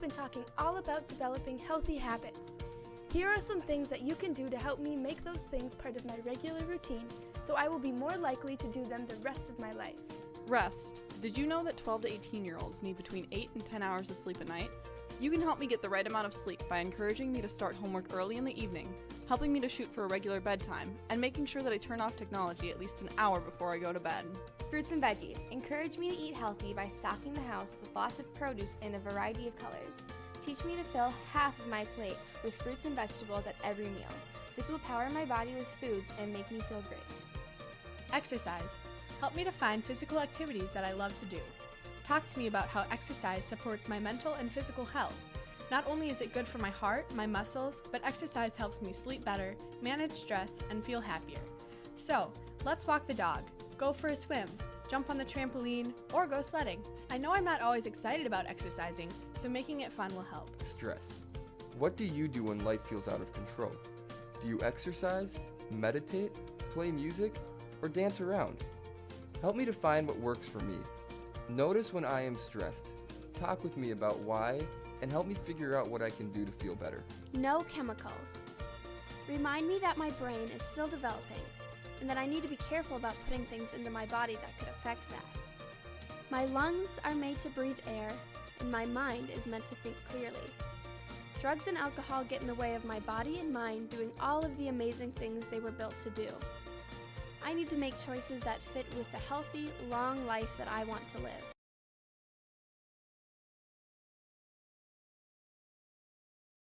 been talking all about developing healthy habits. Here are some things that you can do to help me make those things part of my regular routine, so I will be more likely to do them the rest of my life. Rest. Did you know that 12 to 18-year-olds need between 8 and 10 hours of sleep at night? You can help me get the right amount of sleep by encouraging me to start homework early in the evening, helping me to shoot for a regular bedtime, and making sure that I turn off technology at least an hour before I go to bed. Fruits and veggies. Encourage me to eat healthy by stocking the house with lots of produce in a variety of colors. Teach me to fill half of my plate with fruits and vegetables at every meal. This will power my body with foods and make me feel great. Exercise. Help me to find physical activities that I love to do. Talk to me about how exercise supports my mental and physical health. Not only is it good for my heart, my muscles, but exercise helps me sleep better, manage stress, and feel happier. So, let's walk the dog, go for a swim, jump on the trampoline, or go sledding. I know I'm not always excited about exercising, so making it fun will help. Stress. What do you do when life feels out of control? Do you exercise, meditate, play music, or dance around? Help me to find what works for me. Notice when I am stressed. Talk with me about why, and help me figure out what I can do to feel better. No chemicals. Remind me that my brain is still developing, and that I need to be careful about putting things into my body that could affect that. My lungs are made to breathe air, and my mind is meant to think clearly. Drugs and alcohol get in the way of my body and mind doing all of the amazing things they were built to do. I need to make choices that fit with the healthy, long life that I want to live.